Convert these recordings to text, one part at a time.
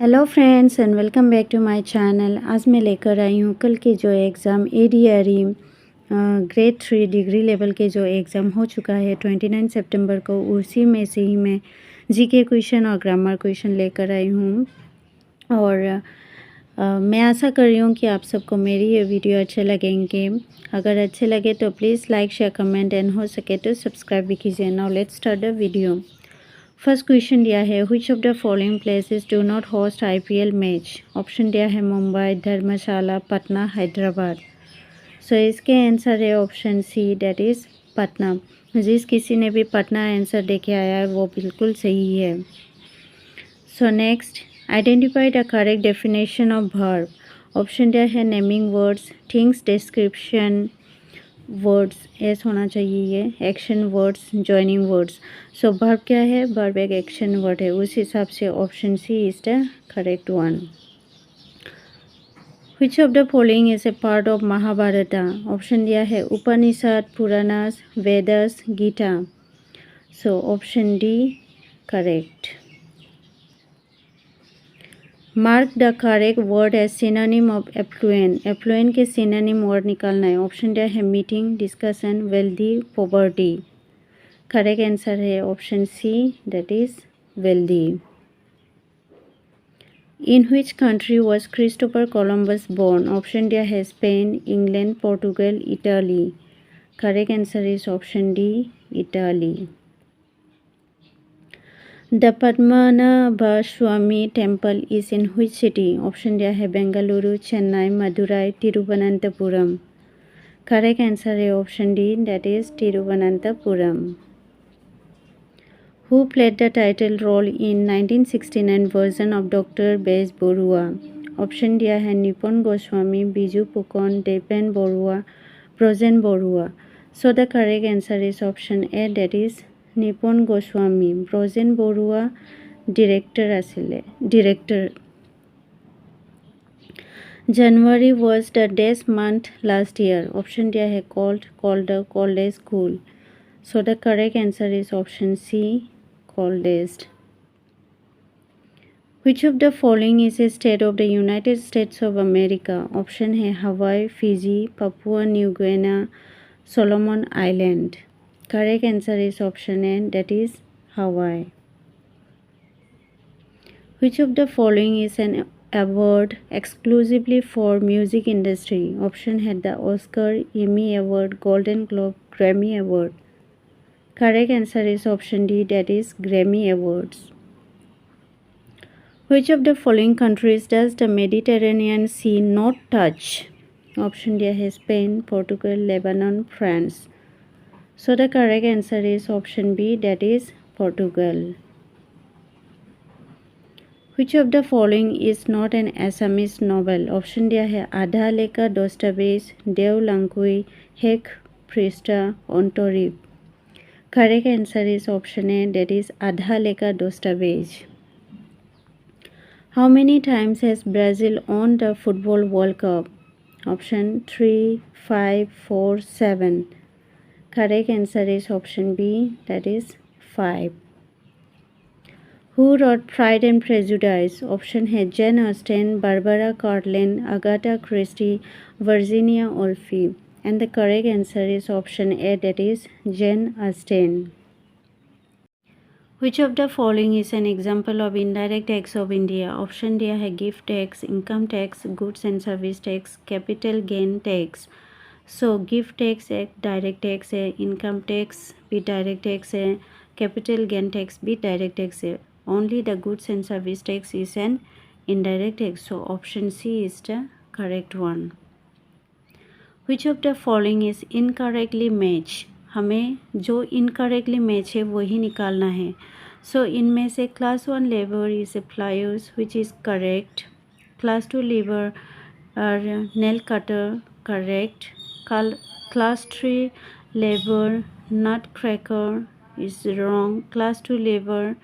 Hello friends and welcome back to my channel. आज मैं लेकर आई हूँ कल के जो exam ADRE grade 3 degree level के जो एग्ज़ाम हो चुका है 29 सितंबर को, उसी में से ही मैं जीके क्वेश्चन और ग्रामर क्वेश्चन लेकर आई हूँ। और मैं आशा कर रही हूँ कि आप सबको मेरी ये वीडियो अच्छे लगेंगे। अगर अच्छे लगे तो please like share comment and हो सके तो सब्सक्राइब भी कीजिए। Now let's start the video. First question दिया है, which of the following places do not host IPL match. Option दिया है मुंबई, धर्मशाला, पटना, हैदराबाद। सो इसके आंसर है option C, that is Patna. जिस किसी ने भी पटना आंसर देके आया है वो बिल्कुल सही है। So next, identify the correct definition of verb. Option दिया है naming words, things description, words S होना चाहिए ये, एक्शन वर्ड्स, जॉइनिंग वर्ड्स। सो वर्ब क्या है, वर्ब एक एक्शन वर्ड है, उस हिसाब से option C is the correct one. Which of the following is a part of Mahabharata. Option दिया है Upanishad, Puranas, Vedas, Gita. So option D correct. Mark the correct word as synonym of affluent. Affluent के synonym word निकालना है। Option दिया है meeting, discussion, wealthy, poverty. Correct answer है option C, that is wealthy. In which country was Christopher Columbus born. Option दिया है Spain, England, Portugal, Italy. Correct answer is option D, Italy. The Padmanabhaswamy temple is in which city. Option दिया है Bengaluru, Chennai, Madurai, Thiruvananthapuram. Correct answer है option D, that is Thiruvananthapuram. Who played the title role in 1969 version of Dr. Bez Borua? Option दिया है Nipun Goswami, Biju Phukan, Deven Barua, Brajen Barua. So the correct answer is option A, that is Nipun Goswami. Brajen Barua director आছিলে, director. January was the dash month last year. Option दिया है cold, colder, coldest, cool. So the correct answer is option C, coldest. Which of the following is a state of the United States of America? Option है हवाई, Fiji, Papua New Guinea, Solomon island. Correct answer is option A, that is हवाई। Which of the following is an award exclusively for music industry? Option है the Oscar, Emmy award, Golden Globe, Grammy award. Correct answer is option D, that is Grammy awards. Which of the following countries does the Mediterranean Sea not touch? Option दिया है Spain, Portugal, Lebanon, France. So the correct answer is option B, that is Portugal. Which of the following is not an Assamese novel? Option दिया है आधा लेखा, दोस्तावेज, देव लंकुई, हेक पृष्ठा, Antareep. Correct answer is option A, that is Adha Lekha, Dastavej. How many times has Brazil won the Football World Cup? Option 3, 5, 4, 7. Correct answer is option B, that is 5. Who wrote Pride and Prejudice? Option है Jane Austen, Barbara Cartland, Agatha Christie, Virginia Woolf. And the correct answer is option A, that is Jane Austen. Which of the following is an example of indirect tax of India? Option दिया है gift tax, income tax, goods and service tax, capital gain tax. So gift tax एक direct tax है, income tax भी direct tax है, capital gain tax भी direct tax है। Only the goods and service tax is an indirect tax. So option C is the correct one. Which of the following is incorrectly match. हमें जो incorrectly match है वही निकालना है। So इनमें से क्लास 1 लेबर is a pliers which is correct, class 2 लेबर नेल कटर करेक्ट, क्लास 3 लेबर nut cracker is wrong, class 2 लेबर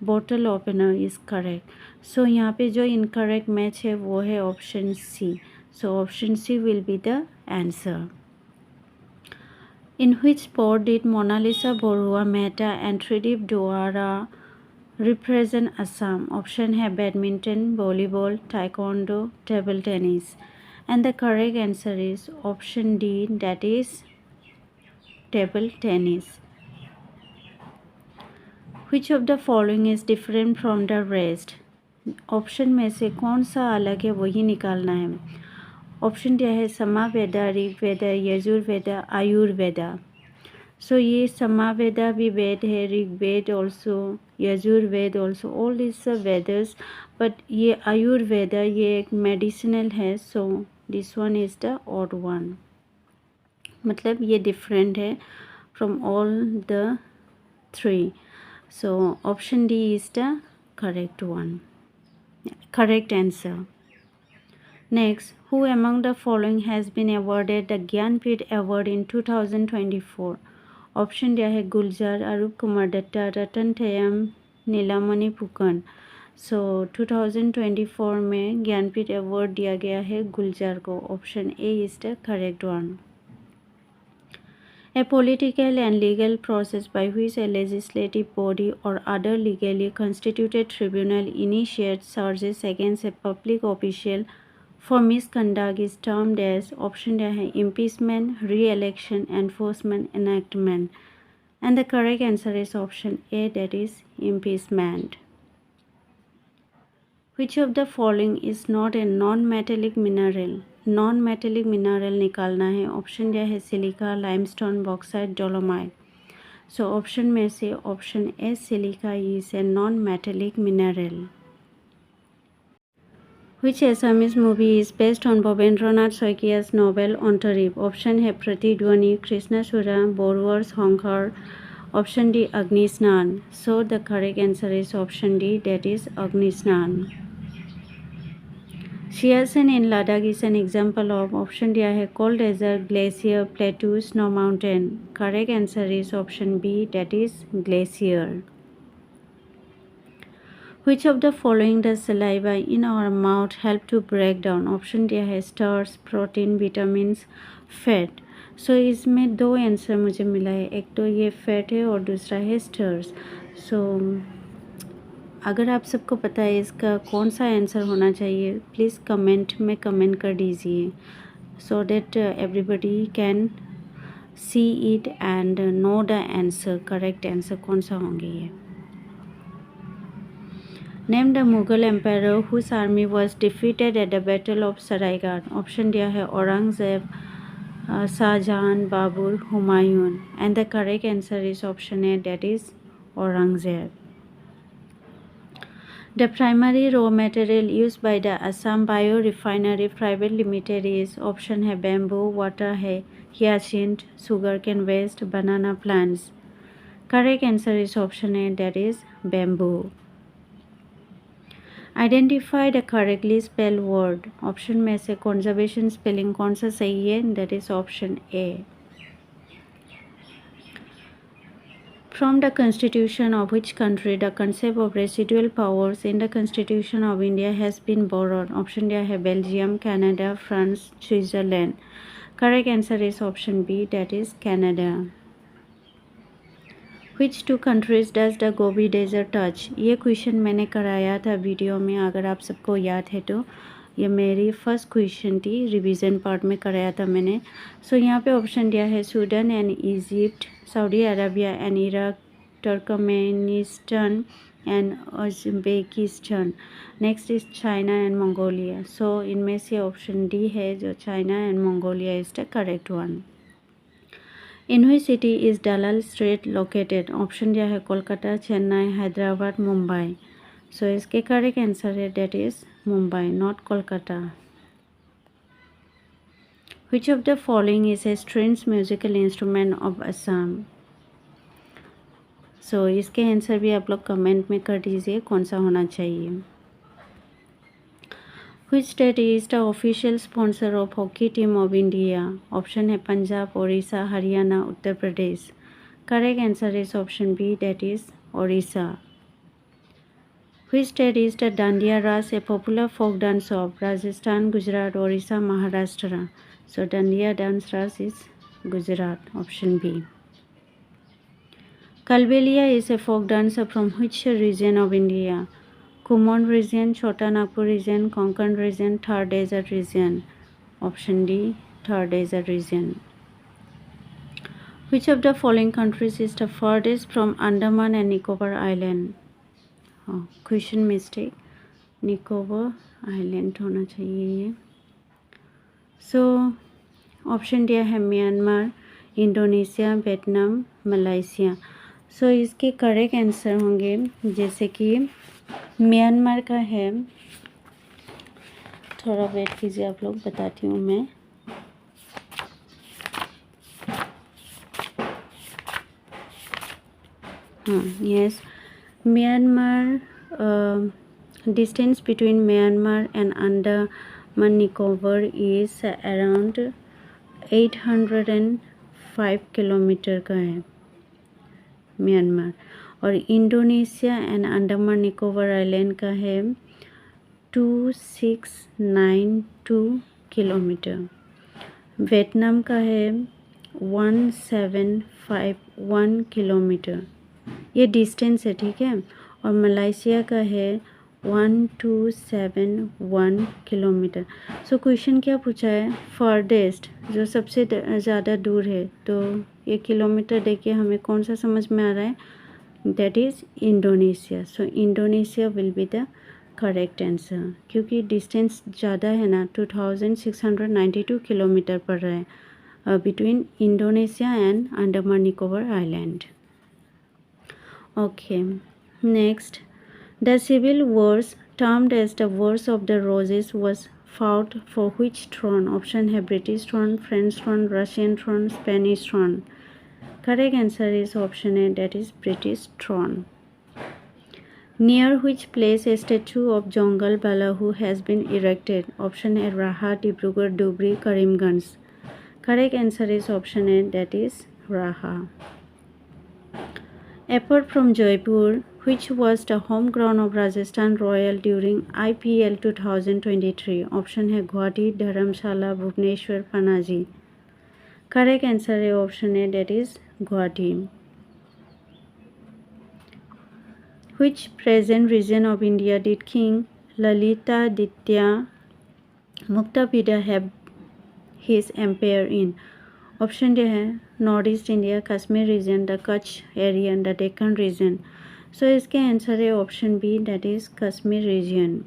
bottle opener is correct. So यहाँ पे जो इनकरेक्ट मैच है वो है option C. So option C will be the answer. In which sport did Monalisa Borua Mehta and Tridip Dwara represent Assam? Option है badminton, volleyball, taekwondo, table tennis. And the correct answer is option D, that is table tennis. Which of the following is different from the rest? Option में से कौन सा अलग है वही निकालना है. ऑप्शन दिया है समावेदा, ऋग्वेदा, यजुर्वेदा, आयुर्वेदा. सो ये समावेदा भी वेद है, Rigveda also, Yajurveda also, all this Vedas. But ये आयुर्वेदा ये एक मेडिसिनल है. So this one is the odd one. मतलब ये डिफरेंट है from all the three. So option D is the correct one, correct answer. Next, who among the following has been awarded the Gyanpith Award in 2024? Option दिया है गुलजार, अरूप कुमार दत्ता, रतन थयम, नीलामणि फुकन. सो 2024 में Jnanpith award दिया गया है गुलजार को. Option A is the correct one. A political and legal process by which a legislative body or other legally constituted tribunal initiates charges against a public official for misconduct is termed as option A है impeachment, re-election, enforcement, enactment. And the correct answer is option A, that is impeachment. Which of the following is not a non-metallic mineral? Non-metallic mineral निकालना है. Option दिया है silica, limestone, bauxite, dolomite. So option में से option A silica is a non-metallic mineral. Which Assamese movie is based on Bobendra Nath Soikia's novel Ontarip? Option है प्रतिध्वनि, कृष्णचूड़ा, बोरवर्स, होंकर. Option D Agnisnan. So the correct answer is option D, that is Agnisnan. Siachen in Ladakh is an example of option दिया है cold desert, glacier, plateau, snow mountain. Correct answer is option B, that is glacier. Which of the following does saliva in our mouth help to break down? Option दिया है starch, protein, vitamins, fat. सो इसमें दो answer मुझे मिला है. एक तो ये फैट है और दूसरा है स्टर्स. सो अगर आप सबको पता है इसका कौन सा आंसर होना चाहिए, प्लीज़ कमेंट में कमेंट कर दीजिए, so that everybody can see it and know the answer, correct answer कौन सा होंगे ये. Name the Mughal empire whose army was defeated at the battle of Saraighat. Option दिया है Aurangzeb, Shahjahan, Babur, Humayun. And the correct answer is option A, that is Aurangzeb. The primary raw material used by the Assam Biorefinery Private Limited is option है bamboo, water है hyacinth, sugarcane waste, banana plants. Correct answer is option A, that is bamboo. Identify the correctly spelled word. Option में से conservation spelling कौन सा सही है? That is option A. From the constitution of which country the concept of residual powers in the constitution of India has been borrowed? Option दिया है Belgium, Canada, France, Switzerland. Correct answer is option B, that is Canada. Which two countries does the Gobi Desert touch? ये question मैंने कराया था video में, अगर आप सबको याद है तो. ये मेरी फर्स्ट क्वेश्चन थी, रिवीजन पार्ट में कराया था मैंने. सो यहाँ पे ऑप्शन दिया है Sudan and Egypt, Saudi Arabia and Iraq, Turkmenistan and Uzbekistan. Next is China and Mongolia. So इनमें से ऑप्शन डी है जो China and Mongolia is the correct one. In which city is Dalal street located? Option दिया है Kolkata, Chennai, Hyderabad, Mumbai. So इसके correct answer है that is Mumbai, not Kolkata. Which of the following is a stringed musical instrument of Assam? सो इसके answer भी आप लोग comment में कर दीजिए कौन सा होना चाहिए. Which state is the official sponsor of hockey team of India? Option है Punjab, Odisha, Haryana, Uttar Pradesh. Correct answer is option B, that is Odisha. Which state is the Dandiya Ras, a popular folk dance of Rajasthan, Gujarat, Orissa, Maharashtra? So Dandiya dance Ras is Gujarat, option B. Kalbelia is a folk dance from which region of India? Kumon region, Chota Nagpur region, Konkan region, Thar Desert region. Option D, Thar Desert region. Which of the following countries is the furthest from Andaman and Nicobar Island? Question mistake. Nicobar Island होना चाहिए ये. So option दिया है Myanmar, Indonesia, Vietnam, Malaysia. सो इसके correct answer होंगे जैसे कि Myanmar का है. थोड़ा वेट कीजिए आप लोग, बताती हूँ मैं. Yes, Myanmar, distance between Myanmar and Andaman Nicobar is around 805 kilometre का है म्यांमार. और Indonesia and Andaman Nicobar island का है 2692 किलोमीटर. वियतनाम का है 1751 किलोमीटर. ये डिस्टेंस है, ठीक है. और मलेशिया का है 1271 किलोमीटर. सो क्वेश्चन क्या पूछा है? फर्देस्ट, जो सबसे ज़्यादा दूर है. तो ये किलोमीटर देखिए हमें कौन सा समझ में आ रहा है? That is Indonesia. So Indonesia will be the correct answer, क्योंकि डिस्टेंस ज़्यादा है ना. 2692 किलोमीटर पड़ रहा है between Indonesia and Andaman Nicobar Island. Okay, next, the civil wars termed as the Wars of the Roses was fought for which throne? Option है British throne, French throne, Russian throne, Spanish throne. Correct answer is option A, that is British throne. Near which place a statue of Jongal Balahu has been erected? Option A Raha, Dibrugarh, Dhubri, Karimganj. Correct answer is option A, that is Raha. Apart from Jaipur, which was the home ground of Rajasthan Royal during IPL 2023? Option है गुवाहाटी, धर्मशाला, Bhubaneswar, Panaji. Correct answer है option A, that is Guwahati. Which present region of India did King Lalitaditya Muktabida have his empire in? Option D है north east India, Kashmir region, the Kutch area and the Deccan region. So इसके answer है option B, that is Kashmir region.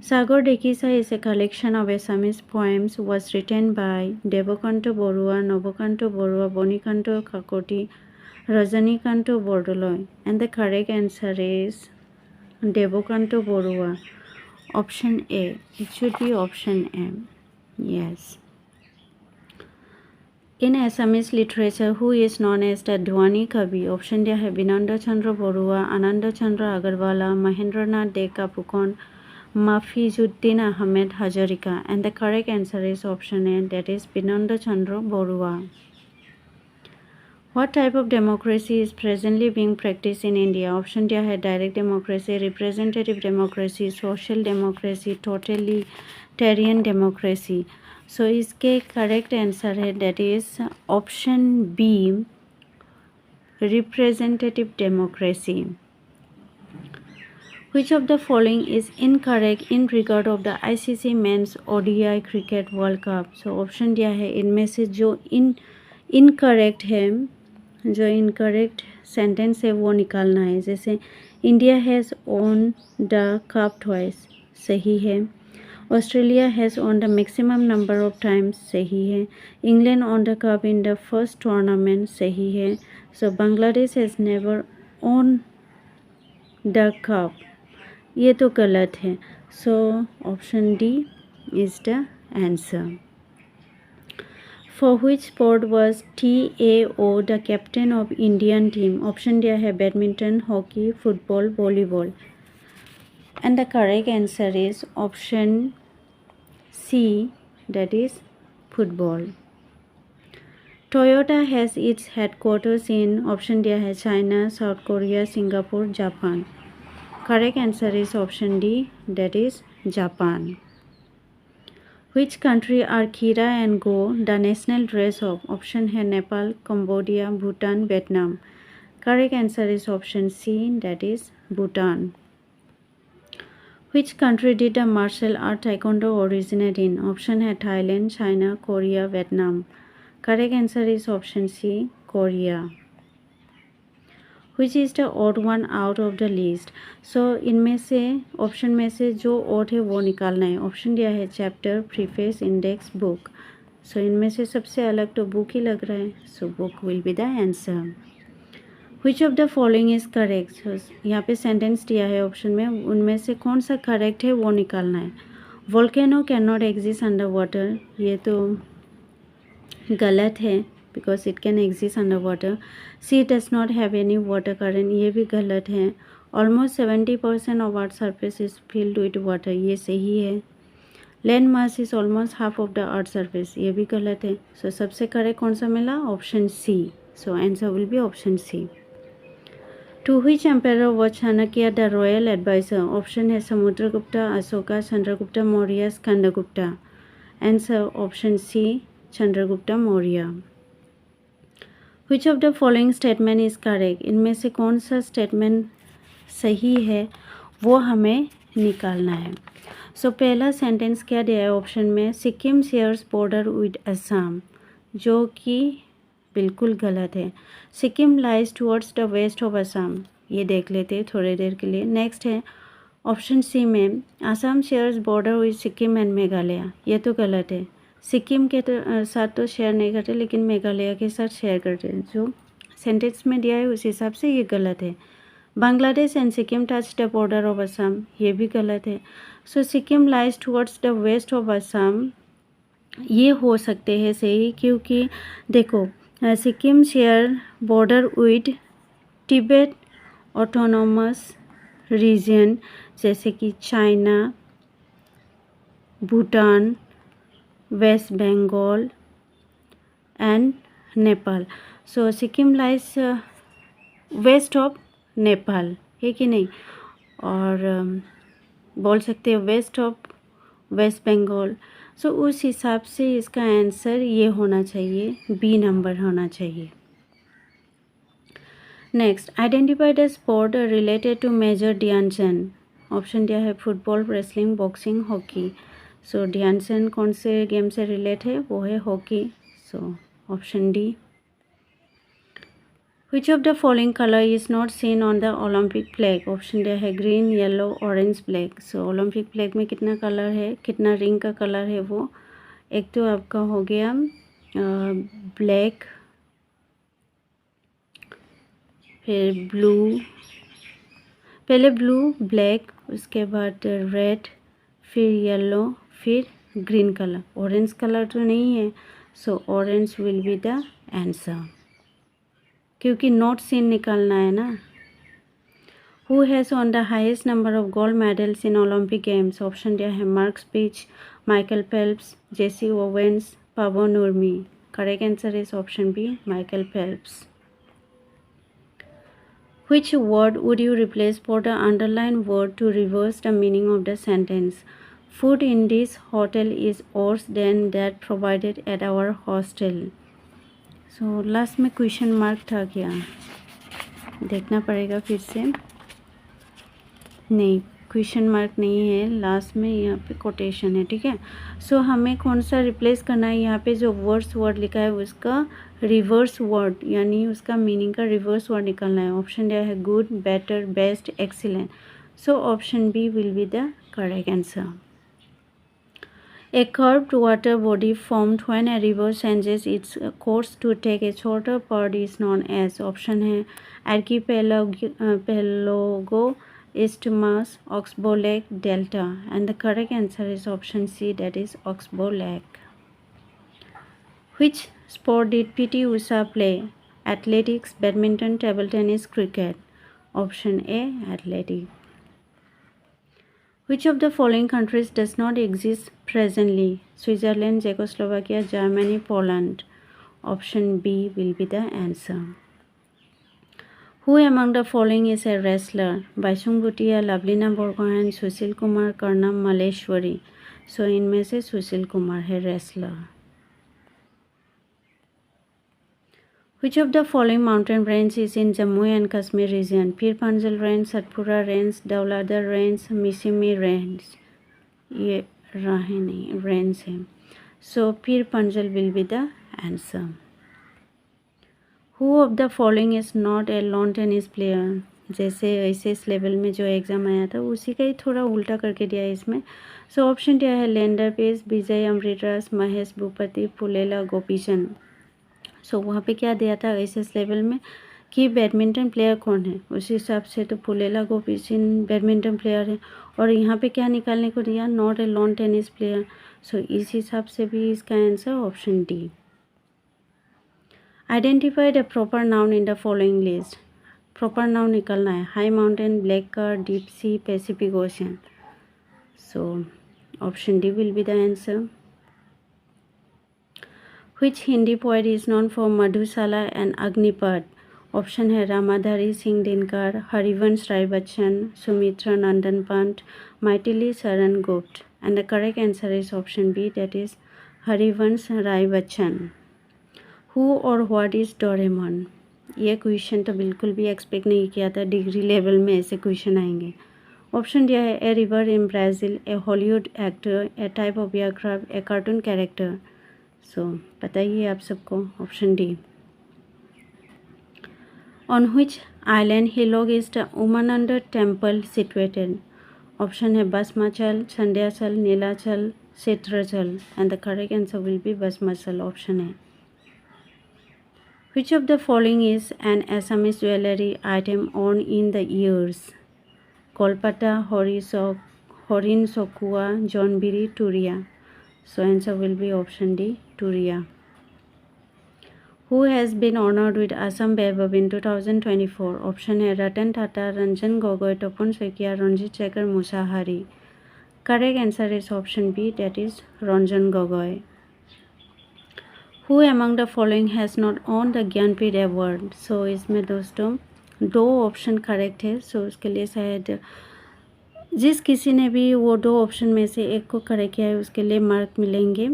Sagar Dekhisa is a collection of Assamese poems was written by Devkanta Barua, Navakanta Barua, Banikanta Kakati, Rajinikanta Bordoloi. And the correct answer is Devkanta Barua. Option A, it should be option A. Yes. In Assamese literature, who is known as the Dhwani Kavi? Option D है Binanda Chandra Borua, Ananda Chandra Agarwala, Mahendranath Deka Pukon, Mafizuddin Ahmed Hazarika. And the correct answer is option A, that is Binanda Chandra Borua. What type of democracy is presently being practiced in India? Option D है direct democracy, representative democracy, social democracy, totalitarian democracy. So इसके correct answer है that is option B, representative democracy. Which of the following is incorrect in regard of the ICC Men's ODI Cricket World Cup? So option दिया है इनमें से जो incorrect है, जो incorrect sentence है वो निकालना है. जैसे India has won the cup twice, सही है. Australia has won the maximum number of times, सही है. England won the cup in the first tournament, सही है. So Bangladesh has never won the cup, ये तो गलत है. So option D is the answer. For which sport was TAO the captain of Indian team? Option दिया है badminton, hockey, football, volleyball. And the correct answer is option C, that is football. Toyota has its headquarters in option दिया है China, South Korea, Singapore, Japan. Correct answer is option D, that is Japan. Which country are Kira and Go the national dress of? Option है Nepal, Cambodia, Bhutan, Vietnam. Correct answer is option C, that is Bhutan. Which country did the martial art taekwondo originate in? Option है Thailand, China, Korea, Vietnam. Correct answer is option C, Korea. Which is the odd one out of the list? So इनमें से option में से जो odd है वो निकालना है. ऑप्शन दिया है चैप्टर, प्रीफेस, इंडेक्स, बुक. सो इनमें से सबसे अलग तो बुक ही लग रहा है. So book will be the answer. Which of the following is correct? So यहाँ पे सेंटेंस दिया है ऑप्शन में, उनमें से कौन सा करेक्ट है वो निकालना है. Volcano cannot exist under water. ये तो गलत है, because it can exist underwater. Sea does not have any water current. ये भी गलत है. Almost 70% of Earth's surface is filled with water. ये सही है. Land mass is almost half of the Earth's surface. ये भी गलत है. So सबसे करेक्ट कौन सा मिला? Option C. So answer will be option C. To which emperor was Chanakya the royal advisor? Option है Samudragupta, Ashoka, Chandragupta Maurya, स्कंदगुप्ता. Answer option C, Chandragupta Maurya. Which of the following statement is correct? इनमें से कौन सा स्टेटमेंट सही है वो हमें निकालना है. सो पहला सेंटेंस क्या दिया है ऑप्शन में? Sikkim shares border with Assam, जो कि बिल्कुल गलत है. Sikkim lies towards the west of Assam. ये देख लेते हैं थोड़ी देर के लिए. नेक्स्ट है ऑप्शन सी में Assam shares border with Sikkim and Meghalaya. ये तो गलत है. सिक्किम के साथ तो शेयर नहीं करते, लेकिन मेघालय के साथ शेयर करते हैं. जो सेंटेंस में दिया है उस हिसाब से ये गलत है. Bangladesh and Sikkim touch the border of Assam. ये भी गलत है. So Sikkim lies towards the west of Assam ये हो सकते हैं सही, क्योंकि देखो Sikkim share border with Tibet autonomous region, जैसे कि China, Bhutan, West Bengal and Nepal. So Sikkim lies west of Nepal, है कि नहीं? और बोल सकते हैं west of West Bengal. So उस हिसाब से इसका आंसर ये होना चाहिए, बी नंबर होना चाहिए. Next, identify the sport related to major Dhyan Chand. Option दिया है football, wrestling, boxing, hockey. So Dhyan Chand कौन से गेम से रिलेट है? वो है hockey. So option D. Which of the following color is not seen on the Olympic flag? Option दिया है ग्रीन, येलो, ऑरेंज, ब्लैक. सो ओलंपिक फ्लैग में कितना कलर है, कितना रिंग का कलर है वो? एक तो आपका हो गया ब्लैक, फिर ब्लू, पहले ब्लू, ब्लैक, उसके बाद रेड, फिर येलो, फिर ग्रीन कलर. ऑरेंज कलर तो नहीं है. So orange will be the answer, क्योंकि नॉट सीन निकालना है ना. Who has won the highest number of gold medals in Olympic games? Option दिया है Mark Spitz, Michael Phelps, Jesse Owens, Paavo Nurmi. Correct answer is option B, Michael Phelps. Which word would you replace for the underlined word to reverse the meaning of the sentence? Food in this hotel is worse than that provided at our hostel. So last में question mark था क्या? देखना पड़ेगा फिर से. नहीं, question mark नहीं है, लास्ट में यहाँ पे कोटेशन है. ठीक है. सो हमें कौन सा रिप्लेस करना है? यहाँ पे जो वर्ड लिखा है उसका रिवर्स वर्ड, यानी उसका मीनिंग का रिवर्स वर्ड निकालना है. ऑप्शन दिया है good, better, best, excellent. So option B will be the correct answer. A curved water body formed when a river changes its course to take a shorter path is known as. Option है archipelago, isthmus, oxbow lake, delta. And the correct answer is option C, that is oxbow lake. Which sport did PT Usha play? Athletics, badminton, table tennis, cricket. Option A, athletics. Which of the following countries does not exist presently? Switzerland, Czechoslovakia, Germany, Poland. Option B will be the answer. Who among the following is a wrestler? Baisung Bhutia, Lavlina Borgohain, Sushil Kumar, Karnam Malleshwari. So इनमें से सुशील कुमार है wrestler. Which of the following mountain range is in Jammu and Kashmir region? Pir Panjal Range, Satpura Range, Dauladar Range, Misimi Range. ये राहें नहीं, range है. So Pir Panjal will be the answer. Who of the following is not a lawn tennis player? जैसे ऐसे इस level में जो exam आया था उसी का ही थोड़ा उल्टा करके दिया है इसमें. सो ऑप्शन दिया है लेंडर पेस, विजय अमृतराज, महेश भूपति, पुलेला गोपीचंद. सो वहाँ पे क्या दिया था ऐसे इस लेवल में कि बैडमिंटन प्लेयर कौन है, उस हिसाब से तो पुलेला गोपीचंद बैडमिंटन प्लेयर है. और यहाँ पे क्या निकालने को दिया, not a lawn tennis player. So इस हिसाब से भी इसका answer option D. Identify the proper noun in the following list. Proper noun निकलना है. High mountain, black car, deep sea, Pacific ocean. So option D will be the answer. Which Hindi poet is known for Madhushala and Agnipath? Option है रामाधारी सिंह दिनकर, हरिवंश राय बच्चन, सुमित्रा नंदन Pant, Maithili Sharan Gupt. And the correct answer is option B, that is Harivansh Rai Bachchan. Who और what is Doraemon? ये question तो बिल्कुल भी expect नहीं किया था degree level में ऐसे क्वेश्चन आएंगे. ऑप्शन दिया है a river in Brazil, a Hollywood actor, a type of aircraft, a cartoon character. So बताइए आप सबको. Option D. On which island हिलोग is the Umananda temple situated? Option है Bhasmachal, Sandhyachal, Nilachal, Chitrachal. And the correct answer will be Bhasmachal. Option है. Which of the following is an Assamese jewelry item worn in the ears? Kolpata, Horin Sokua, Jonbiri, Turia. So answer will be option D, Turia. Who has been honored with Assam Vaibhav in 2024? Option है रतन टाटा, रंजन गोगोई, तपन Saikia, Ranjit Shekhar Mushahary. Correct answer is option B, that is Ranjan Gogoi. Who among the following has not won the Jnanpith award? So इसमें दोस्तों दो option correct है. सो उसके लिए शायद जिस किसी ने भी वो दो ऑप्शन में से एक को करेक्ट किया है उसके लिए मार्क मिलेंगे,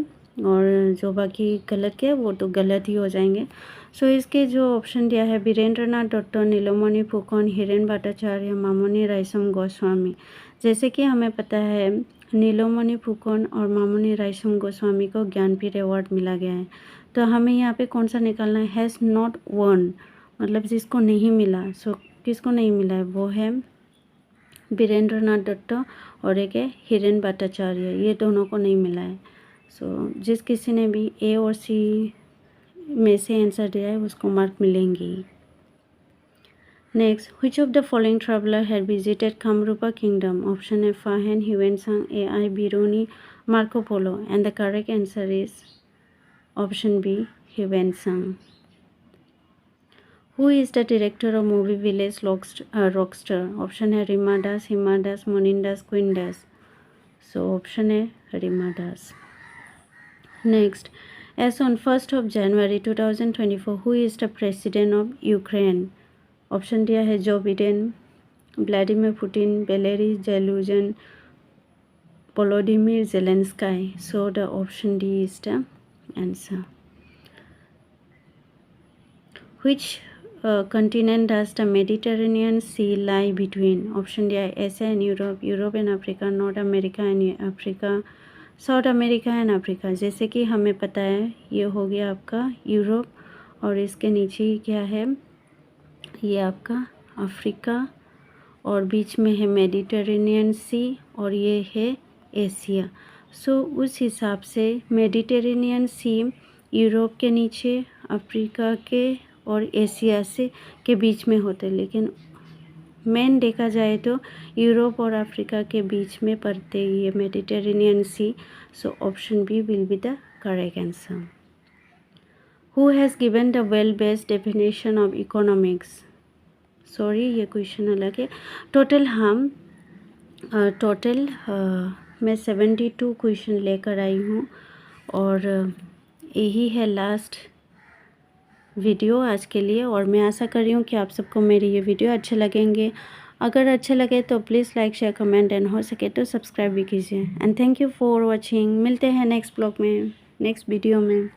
और जो बाकी गलत किया वो तो गलत ही हो जाएंगे. सो इसके जो ऑप्शन दिया है वीरेंद्रनाथ दत्त, नीलमणि फुकन, हिरेन भट्टाचार्य, मामुनी रायसम गोस्वामी. जैसे कि हमें पता है नीलमणि फुकन और मामुनी रायसम गोस्वामी को ज्ञानपीठ अवार्ड मिला गया है. तो हमें यहाँ पे कौन सा निकालना है, हैज़ नॉट वन, मतलब जिसको नहीं मिला. सो किसको नहीं मिला है, वो है वीरेंद्रनाथ दत्त और एक है हिरेन भट्टाचार्य. ये दोनों को नहीं मिला है. सो जिस किसी ने भी ए और सी में से आंसर दिया है उसको मार्क मिलेंगी. Next, which of the following traveller had visited Kamarupa kingdom? Option है Fahien, Hiuen Tsang, AI. Biruni, Marco Polo. And the correct answer is option B, Hiuen Tsang. Who is the director of movie Village Rockstar? Option है Rima Das, Hima Das, Monin Das, Queen Das. So option है Rima Das. Next, as on 1st of January 2024, who is the president of Ukraine? Option दिया है Joe Biden, Vladimir Putin, Valerii Zaluzhnyi, Volodymyr Zelensky. So the option D is the answer. Which continent does the Mediterranean Sea lie between? Option दिया है Asia and Europe, Europe and Africa, North America and Africa, South America and Africa. जैसे कि हमें पता है ये हो गया आपका यूरोप, और इसके नीचे क्या है, ये आपका अफ्रीका, और बीच में है मेडिटेरेनियन सी, और ये है एशिया. सो उस हिसाब से मेडिटेरेनियन सी यूरोप के नीचे, अफ्रीका के और एशिया से के बीच में होते, लेकिन मेन देखा जाए तो यूरोप और अफ्रीका के बीच में पड़ते ये Mediterranean sea. So option B will be the correct answer. Who has given the well based definition of economics? Sorry ये क्वेश्चन अलग है. टोटल मैं 72 क्वेश्चन लेकर आई हूँ, और यही है लास्ट वीडियो आज के लिए. और मैं आशा कर रही हूँ कि आप सबको मेरी ये वीडियो अच्छे लगेंगे. अगर अच्छे लगे तो please like, share, comment, and हो सके तो सब्सक्राइब भी कीजिए. And thank you for watching. मिलते हैं नेक्स्ट ब्लॉग में, नेक्स्ट वीडियो में.